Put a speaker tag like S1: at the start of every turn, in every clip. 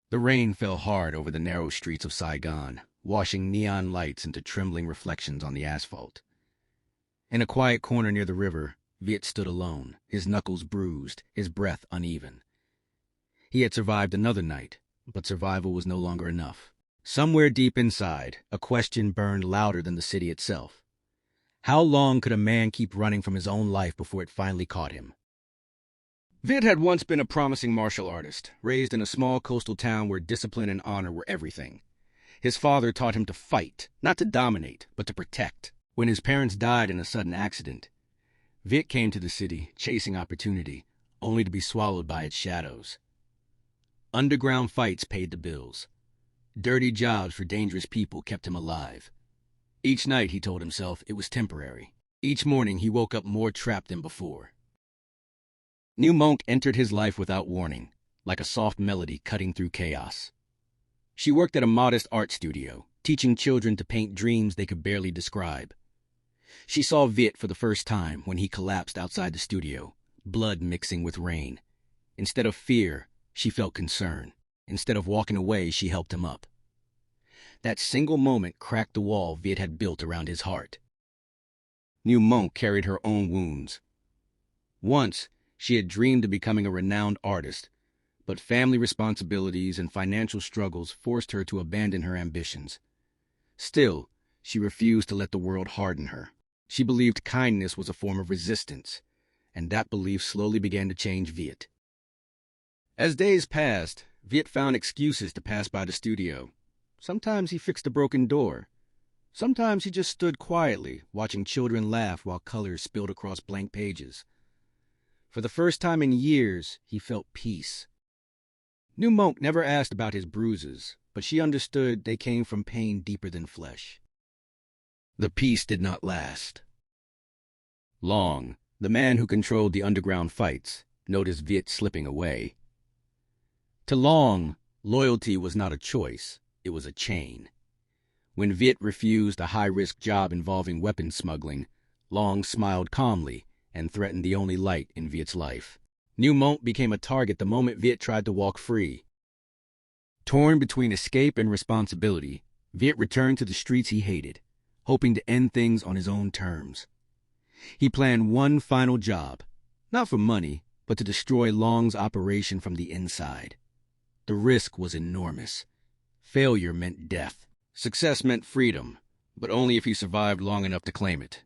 S1: The rain fell hard over the narrow streets of Saigon, washing neon lights into trembling reflections on the asphalt. In a quiet corner near the river, Viet stood alone, his knuckles bruised, his breath uneven. He had survived another night, but survival was no longer enough. Somewhere deep inside, a question burned louder than the city itself. How long could a man keep running from his own life before it finally caught him? Viet had once been a promising martial artist, raised in a small coastal town where discipline and honor were everything. His father taught him to fight, not to dominate, but to protect. When his parents died in a sudden accident, Viet came to the city, chasing opportunity, only to be swallowed by its shadows. Underground fights paid the bills. Dirty jobs for dangerous people kept him alive. Each night, he told himself, it was temporary. Each morning, he woke up more trapped than before. Như Mộng entered his life without warning, like a soft melody cutting through chaos. She worked at a modest art studio, teaching children to paint dreams they could barely describe. She saw Viet for the first time when he collapsed outside the studio, blood mixing with rain. Instead of fear, she felt concern. Instead of walking away, she helped him up. That single moment cracked the wall Viet had built around his heart. Như Mộng carried her own wounds. Once, she had dreamed of becoming a renowned artist, but family responsibilities and financial struggles forced her to abandon her ambitions. Still, she refused to let the world harden her. She believed kindness was a form of resistance, and that belief slowly began to change Viet. As days passed, Viet found excuses to pass by the studio. Sometimes he fixed a broken door. Sometimes he just stood quietly, watching children laugh while colors spilled across blank pages. For the first time in years, he felt peace. Như Mộng never asked about his bruises, but she understood they came from pain deeper than flesh. The peace did not last. Long, the man who controlled the underground fights, noticed Viet slipping away. To Long, loyalty was not a choice, it was a chain. When Viet refused a high-risk job involving weapons smuggling, Long smiled calmly and threatened the only light in Viet's life. Như Mộng became a target the moment Viet tried to walk free. Torn between escape and responsibility, Viet returned to the streets he hated, hoping to end things on his own terms. He planned one final job, not for money, but to destroy Long's operation from the inside. The risk was enormous. Failure meant death. Success meant freedom, but only if he survived long enough to claim it.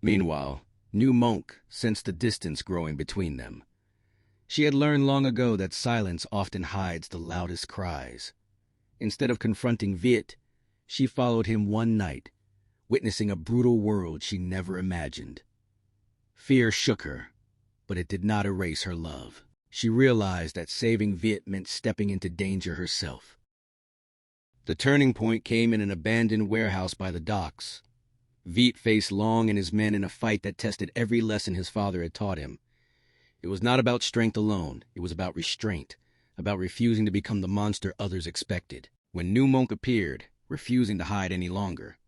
S1: Meanwhile, Như Mộng sensed the distance growing between them. She had learned long ago that silence often hides the loudest cries. Instead of confronting Viet, she followed him one night, witnessing a brutal world she never imagined. Fear shook her, but it did not erase her love. She realized that saving Viet meant stepping into danger herself. The turning point came in an abandoned warehouse by the docks. Viet faced Long and his men in a fight that tested every lesson his father had taught him. It was not about strength alone, it was about restraint, about refusing to become the monster others expected. When Như Mộng appeared, refusing to hide any longer,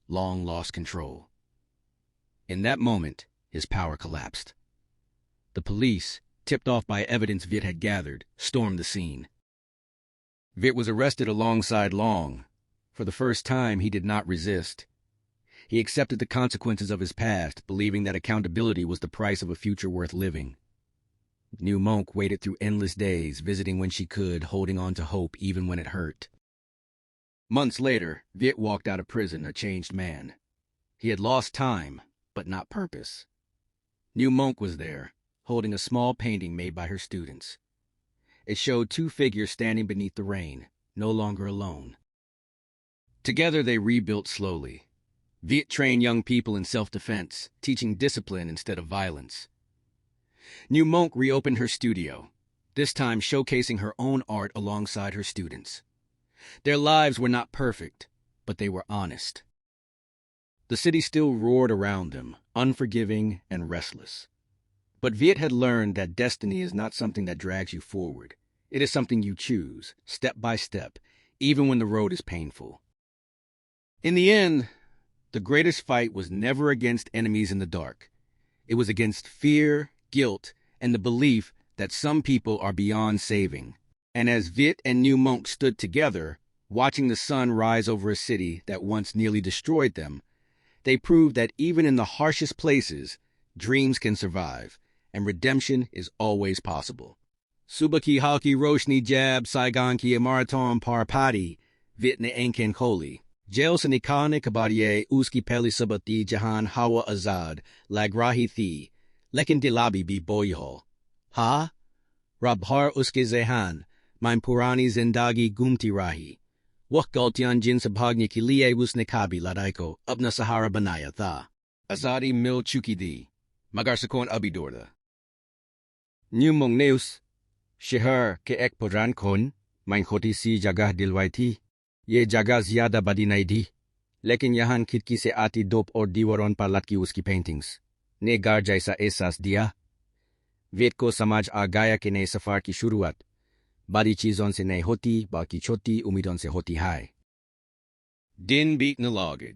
S1: Long lost control. In that moment, his power collapsed. The police, tipped off by evidence Viet had gathered, stormed the scene. Viet was arrested alongside Long. For the first time, he did not resist. He accepted the consequences of his past, believing that accountability was the price of a future worth living. Như Mộng waited through endless days, visiting when she could, holding on to hope even when it hurt. Months later, Viet walked out of prison a changed man. He had lost time, but not purpose. Như Mộng was there, holding a small painting made by her students. It showed two figures standing beneath the rain, no longer alone. Together they rebuilt slowly. Viet trained young people in self-defense, teaching discipline instead of violence. Như Mộng reopened her studio, this time showcasing her own art alongside her students. Their lives were not perfect, but they were honest. The city still roared around them, unforgiving and restless. But Viet had learned that destiny is not something that drags you forward. It is something you choose, step by step, even when the road is painful. In the end, the greatest fight was never against enemies in the dark. It was against fear, guilt, and the belief that some people are beyond saving. And as Viet and Như Mộng stood together, watching the sun rise over a city that once nearly destroyed them, they proved that even in the harshest places, dreams can survive, and redemption is always possible. Suba ki halki roshni jab Saigon ki marathon par padi, Viet ne enken koli. Jail se nikane kabadiye uski peli sabati jahan hawa azad, lagrahi thi, lekin dilabi bi boyho. Ha? Rabhar uske zehan, mein purani zindagi gumti rahi. Wak galtian jin sabhagni ki liye usne kabi ladaiko, abna sahara banaya tha. Azadi mil chuki di, magarsakon abidorda. Như Mộng neus, shehar ke ek podran kon, mein khoti si jagah dilwai thi. ये जगह ज्यादा बड़ी नहीं थी, लेकिन यहाँ खिड़की से आती धूप और दीवारों पर लटकी उसकी पेंटिंग्स ने घर जैसा एहसास दिया। वेद को समझ आ गया कि नए सफर की शुरुआत बड़ी चीजों से नहीं होती, बल्कि छोटी उम्मीदों से होती है। दिन बीतने लगे।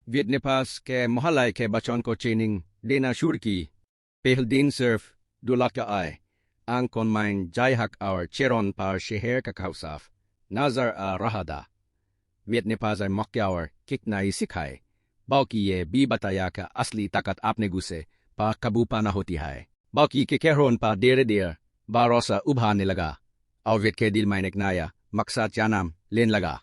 S1: वेद ने पास के मोहल्ले के बच्चों को ट्रेनिंग देना शुरू की। पहले दिन सिर्फ 2 लाख का आए। आंखों में जय हक और चेहरों पर शहर का खौफ नजर आ रहा था। वेद ने पास मौका और कितना ही सिखाए, बल्कि ये भी बताया कि असली ताकत अपने गुस्से पर काबू पाना होती है। बल्कि के कहरों पर धीरे धीरे भरोसा उभरने लगा और वेद के दिल में एक नया मकसद जन्म लेने लगा।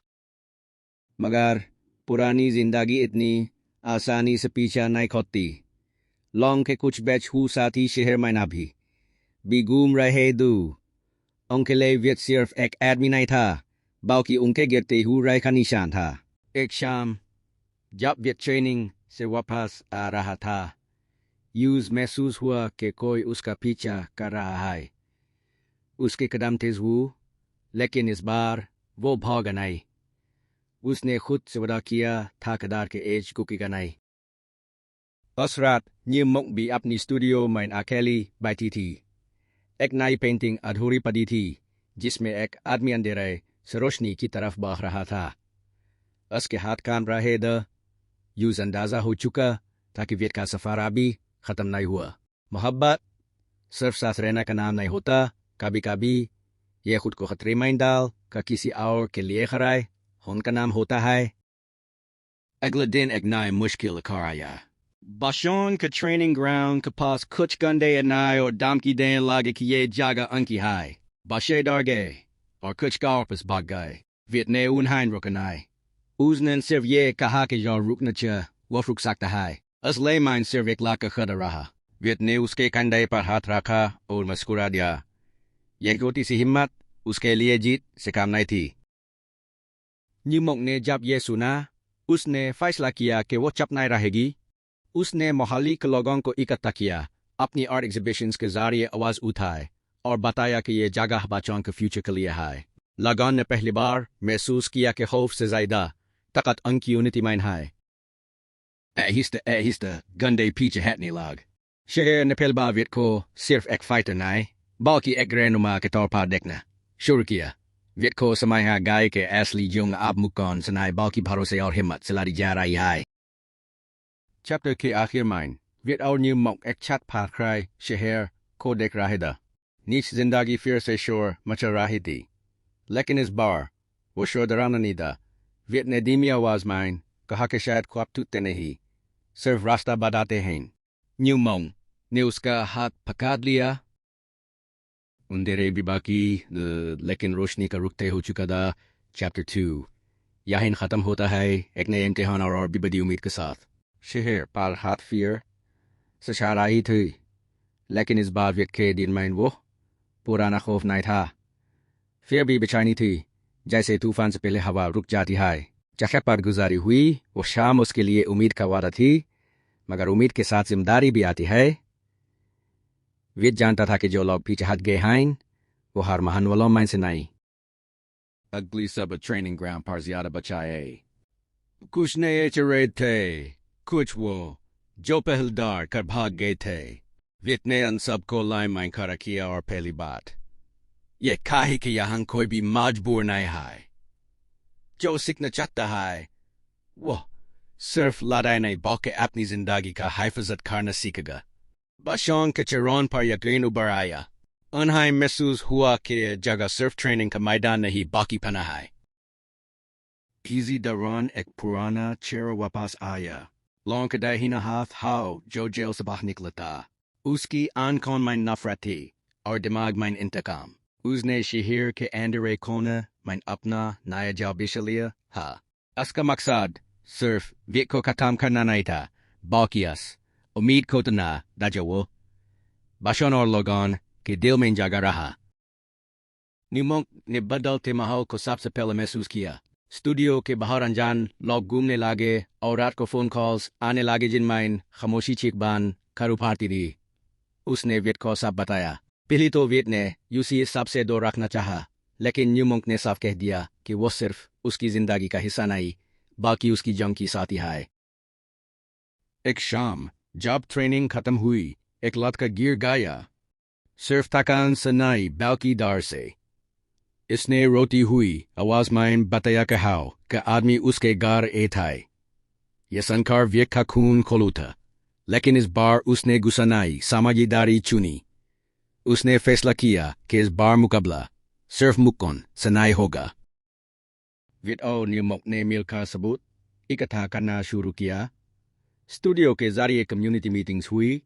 S1: मगर पुरानी जिंदगी इतनी आसानी से पीछा नहीं छोड़ती। लॉन्ग के कुछ बैच हु साथी शहर में ना भी घूम रहे दो। उनके लिए वेद सिर्फ एक आदमी नहीं था, बल्कि उनके गिरते हुए का निशान था। एक शाम जब वेद ट्रेनिंग से वापस आ रहा था, यूज महसूस हुआ कि कोई उसका पीछा कर रहा है। उसके कदम तेज हुए, लेकिन इस बार वो भागा नहीं। उसने खुद से वादा किया था कदार के एज कुकीगा नहीं। उस रात न्यू मोंक भी अपनी स्टूडियो में अकेली बैठी थी। एक नई पेंटिंग अधूरी पड़ी थी, जिसमें एक आदमी अंधेरे से रोशनी की तरफ बढ़ रहा था। उसके हाथ काम रहे थे। यूज अंदाजा हो चुका था कि वेद का सफर अभी खत्म नहीं हुआ। मोहब्बत सिर्फ साथ रहने का नाम नहीं होता। कभी कभी यह खुद को खतरे में डाल का किसी और के लिए खराए उनका नाम होता है। अगले दिन एक नया मुश्किल लेकर आया। बाशोन का ट्रेनिंग ग्राउंड के पास कुछ गंदे अनाय और धमकी देने लगे कि ये जगह उनकी है। बाशे डर गए और कुछ वापस भाग गए। वेद ने उन्हें रोका नहीं। उसने सिर्फ ये कहा कि जो रुकना चाहिए वो रुक सकता है। असली में सिर्फ एक लाख खड़ा रहा। वेद ने उसके कंधे पर हाथ रखा और मुस्कुरा दिया। यह छोटी सी हिम्मत उसके लिए जीत से कम नहीं थी। न्यू मोंक ने जब ये सुना, उसने फैसला किया कि वो चुप नहीं रहेगी। उसने मोहल्ले के लोगों को इकट्ठा किया, अपनी आर्ट एग्जीबिशंस के जरिए आवाज उठाए और बताया कि ये जगह बच्चों के फ्यूचर के लिए है। लोगों ने पहली बार महसूस किया कि खौफ से ज्यादा ताकत उनकी यूनिटी में है। आहिस्ता गंदे पीछे हटने लग। शहर ने पहली बार वेद को सिर्फ एक फाइटर नहीं, बल्कि एक रहनुमा के तौर पर देखना शुरू किया। वेद को समय आ गया कि असली जंग अब मुकान से नहीं, बल्कि भरोसे और हिम्मत से लड़ी जा रही है। चैप्टर के आखिर में वेद और न्यू मोंक एक छत पर खड़े शहर को देख रहे थे। नीच जिंदगी फिर से शोर मचा रही थी, लेकिन इस बार वो शोर डराना नहीं था। वेद ने धीमी आवाज में कहा कि शायद ख्वाब टूटते नहीं, सिर्फ रास्ता बताते हैं। न्यू मोंक ने उसका हाथ पकड़ लिया। अंधेरे भी बाकी, लेकिन रोशनी का रुकते हो चुका था। चैप्टर 2 यहीं खत्म होता है एक नए इम्तिहान और भी बड़ी उम्मीद के साथ। शहर पर हाथ फिर से छा रही थी, लेकिन इस बार वेद के दिल में वो पुराना खौफ नहीं था। फिर भी बेचैनी थी, जैसे तूफान से पहले हवा रुक जाती है। जगह पर गुजारी हुई वो शाम उसके लिए उम्मीद का वादा थी, मगर उम्मीद के साथ जिम्मेदारी भी आती है। वेद जानता था कि जो लोग पीछे हट गए हैं वो हर महान वालों में से नहीं। अगली सब ट्रेनिंग ग्राउंड पर ज्यादा बचाए। कुछ नए चेहरे थे, कुछ वो जो पहलदार कर भाग गए थे। वेद ने उन सबको लाइन में खड़ा किया और पहली बात ये कही कि यहाँ कोई भी मजबूर नहीं है। जो सीखना चाहता है वो सिर्फ लड़ाई नहीं, बल्कि अपनी जिंदगी का हिफाजत करना सीखेगा। बाशों के चेहरों पर यकीन उभर आया। Unhaim महसूस हुआ कि जगह सिर्फ ट्रेनिंग का मैदान नहीं बाकी पना है। Easy Daran ek Purana chera wapas aya. Long kadahina hath how jo jail sabah niklata. Uski ankon mein nafrati, or dimag mein intakam. Uzne shihir ke andere kona, mein apna naya jal bishalia, ha. Aska maksad, surf, vit ko katam karnanaita, balkias, umid kotana, dajawo. Bashon or logon, ke dil mein jagaraha. New Mộng ने बदलते माहौल को सबसे पहले महसूस किया। Studio के बाहर अनजान लोग घूमने लगे और रात को फोन कॉल्स आने लगे जिनमें खामोशी चीख-बान करू पाती रही। उसने विट को सब बताया। पहले तो विट ने यूसी सबसे दूर रखना चाहा, लेकिन न्यू मंक ने साफ कह दिया कि वो सिर्फ उसकी जिंदगी का हिस्सा नहीं, बल्कि उसकी जंग की साथी है। एक शाम जब ट्रेनिंग खत्म हुई, एक लड़का गिर गया। सिर्फ थकान से नहीं बल्कि डर से। इसने रोती हुई आवाज में बताया कि आदमी उसके घर था। यह संकार व्यक्ति का खून खोलू था, लेकिन इस बार उसने गुस्सा नहीं समझदारी चुनी। उसने फैसला किया कि इस बार मुकाबला सिर्फ मुक्कोन से नहीं होगा। विट और न्यू मंक ने मिलकर सबूत इकट्ठा करना शुरू किया। स्टूडियो के जरिए कम्युनिटी मीटिंग्स हुई,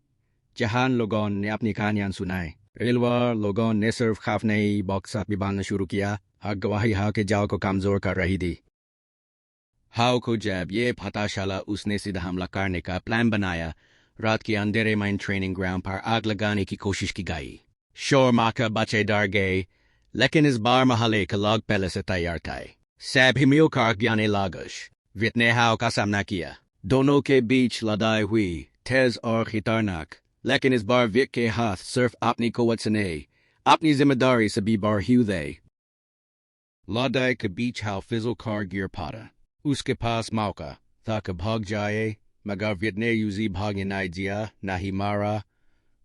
S1: जहां लोगों ने अपनी कहानियां सुनाई। रेलवा लोगों ने सिर्फ खौफ नहीं बॉक्स भी बांधना शुरू किया। हर गवाही हाउ के जाल को कमजोर कर रही थी। हाउ को जब ये पता चला, उसने सीधा हमला करने का प्लान बनाया। रात के अंधेरे में ट्रेनिंग ग्राउंड पर आग लगाने की कोशिश की गई। शोर माकर बच्चे डर गए, लेकिन इस बार महल्ले के लोग पहले से तैयार थे। सभी मिलकर ज्ञाने लागश। विट ने हाउ का सामना किया। दोनों के बीच लड़ाई हुई, तेज और खतरनाक। लेकिन इस बार विट के हाथ सिर्फ अपनी कुव्वत से नहीं, अपनी जिम्मेदारी से भी बढ़ी थे। लड़ाई के बीच हाउ फिजल कर गिर पड़ा। उसके पास मौका था कि भाग जाए, मगर विट ने यूजी भागने नहीं दिया, न ही मारा।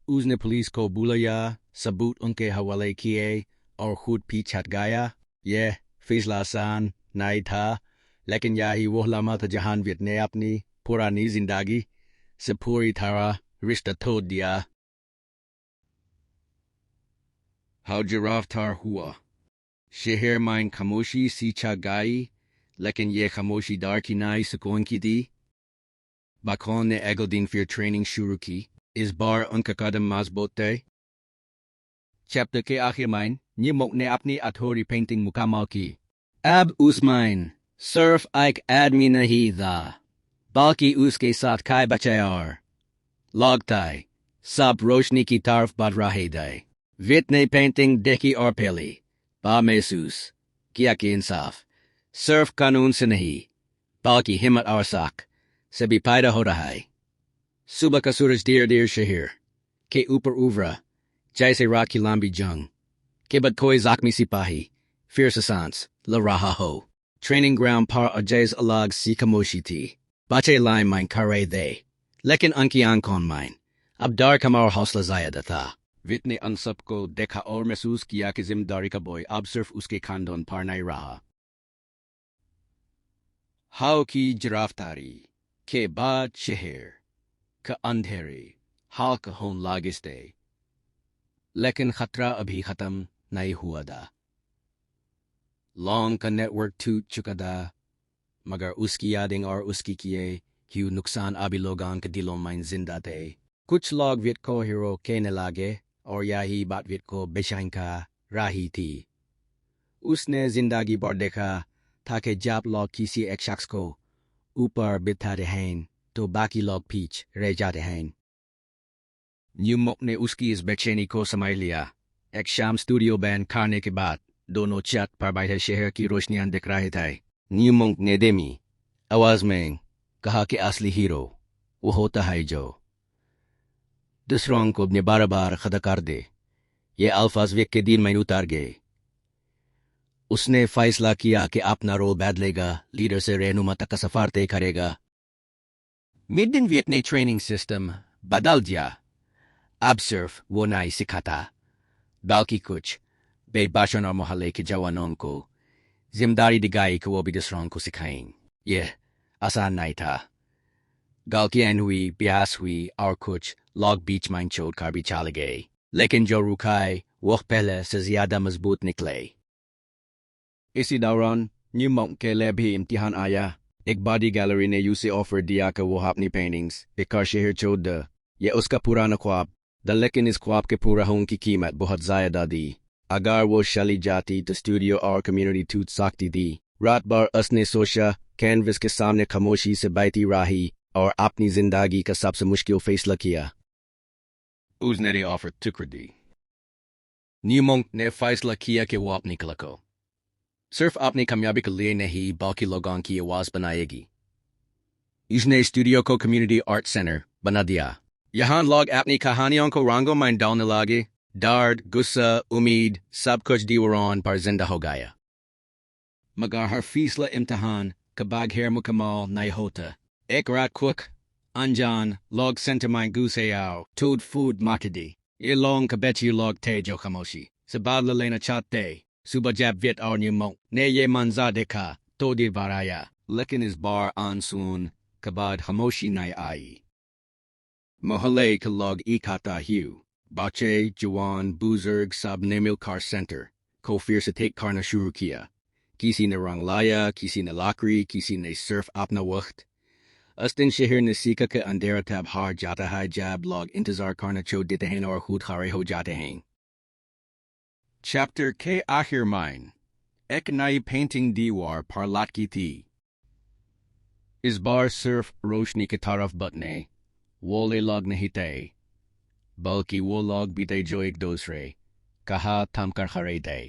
S1: उसने पुलिस को बुलाया, सबूत उनके हवाले किए और खुद पीछे हट गया। यह फैसला आसान नहीं था, लेकिन यही वो लम्हा था जहां विट ने अपनी पुरानी जिंदगी से पूरी तरह रिश्ता तोड़ दिया। हाउ गिरफ्तार हुआ। शहर में खामोशी सी छा गई, लेकिन ये खामोशी डर की नहीं सुकून की थी। बाखों ने अगले दिन फिर ट्रेनिंग शुरू की। इस बार उनका कदम मजबूत थे। चैप्टर के आखिर में न्यू मंक ने अपनी अधूरी पेंटिंग मुकम्मल की। अब उसमें सिर्फ एक आदमी नहीं था, बल्कि उसके साथ कई बच्चे और लोग थे। सब रोशनी की तरफ बढ़ रहे थे। विट ने पेंटिंग देखी और पहली बार महसूस किया कि इंसाफ सिर्फ कानून से नहीं, बल्कि हिम्मत और साख से भी पैदा हो रहा है। सुबह का सूरज धीरे धीरे शहर के ऊपर उभरा, जैसे रात की लंबी जंग के बाद कोई जख्मी सिपाही फिर से सांस ले रहा हो। ट्रेनिंग ग्राउंड पर अजैज अलग सी खामोशी थी। बच्चे लाइन में खड़े थे, लेकिन उनकी आंखों में अब डर कम और हौसला ज्यादा था। विट ने उन सबको देखा और महसूस किया कि जिम्मेदारी का बोझ अब सिर्फ उसके खानदान पर नहीं रहा। हाउ की गिरफ्तारी के बाद शहर का अंधेरे हल्का होने लगे थे, लेकिन खतरा अभी खत्म नहीं हुआ था। लॉन्ग का नेटवर्क टूट चुका था, मगर उसकी यादें और उसकी किए हुए नुकसान अभी लोगों के दिलों में जिंदा थे। कुछ लोग विट को हीरो कहने लगे और यही बात विट को बेचैन कर रही थी। उसने जिंदगी भर देखा था कि जब लोग किसी एक शख्स को ऊपर बिठाते हैं तो बाकी लोग पीछे रह जाते हैं। न्यू मंक ने उसकी इस बेचैनी को समझ लिया। एक शाम स्टूडियो बैंड करने के बाद दोनों छत पर बैठे शहर की रोशनियां दिख रहे थे। न्यू मंक ने धीमी आवाज में कहा कि असली हीरो वो होता है जो दूसरों को अपने बार खड़ा कर दे। ये अल्फाज विक के दिल में उतर गए। उसने फैसला किया कि अपना रोल बदलेगा, लीडर से रहनुमा तक का सफर तय करेगा। मिड दिन विक ने ट्रेनिंग सिस्टम बदल दिया। अब सिर्फ वो नहीं सिखाता, बल्कि कुछ बेबाशन और मोहल्ले के जवानों को जिम्मेदारी दिखाई कि वो भी दूसरों को सिखाएं। यह आसान नहीं था। गलतियां हुई, बहस हुई और कुछ लोग बीच में छोड़ कर भी चले गए। लेकिन जो रुकाए वो पहले से ज्यादा मजबूत निकले। इसी दौरान न्यू मॉन्क के लिए भी इम्तिहान आया। एक बड़ी गैलरी ने उसे ऑफर दिया कि वो अपनी पेंटिंग्स एक शहर छोड़ दे। ये उसका पुराना ख्वाब था, लेकिन इस ख्वाब के पूरा होने की कीमत बहुत ज्यादा थी। अगर वो चली जाती तो स्टूडियो और कम्युनिटी टूट सकती थी। रात भर उसने सोचा, कैनवस के सामने खामोशी से बैठी रही और अपनी जिंदगी का सबसे मुश्किल फैसला किया। उसने ये ऑफर ठुकरा दी। न्यू मॉन्क ने फैसला किया कि वो अपनी कला को सिर्फ अपनी कामयाबी के लिए नहीं बल्कि लोगों की आवाज बनाएगी। इसने स्टूडियो को कम्युनिटी आर्ट सेंटर बना दिया। यहाँ लोग अपनी कहानियों को रंगों में डालने लगे। दर्द, गुस्सा, उम्मीद, सब कुछ दीवारों पर जिंदा हो गया। मगर हर फैसला इम्तिहान का बगैर मुकम्मल नहीं होता। एक रात कुछ अनजान लोग सेंटर में घुसे आओ टूट फूट मार दी। ये लोग के बेचे लोग थे जो खामोशी से बदला लेना चाहते। सुबह जब विट और न्यू मॉन्क ने ये मंजर देखा तो दिल भर आया, लेकिन इस बार आंसुओं के बाद खामोशी नहीं आई। मोहल्ले के लोग इकट्ठा हुए। बच्चे, जवान, बुजुर्ग सब ने मिलकर सेंटर को फिर से ठीक करना शुरू किया। किसी ने रंग लाया, किसी ने लकड़ी, किसी ने सिर्फ अपना वक्त। उस दिन शहर ने सीखा कि अंधेरा तब हार जाता है जब लोग इंतजार करना छोड़ देते हैं और खुद खड़े हो जाते हैं। चैप्टर के आखिर में एक नई पेंटिंग दीवार पर लटकी थी। इस बार सिर्फ रोशनी की तरफ बटने वाले लोग नहीं थे, बल्कि वो लोग भी थे जो एक दूसरे का हाथ थामकर खड़े थे।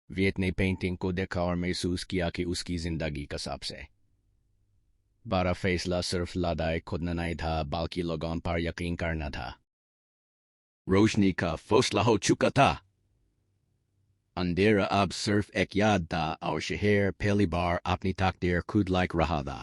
S1: विट ने पेंटिंग को देखा और महसूस किया कि उसकी जिंदगी का सबसे बड़ा फैसला सिर्फ लड़ाई खुदना नहीं था, बल्कि लोगों पर यकीन करना था। रोशनी का फैसला हो चुका था। अंधेरा अब सिर्फ एक याद था और शहर पहली बार अपनी तकदीर खुद लिख रहा था।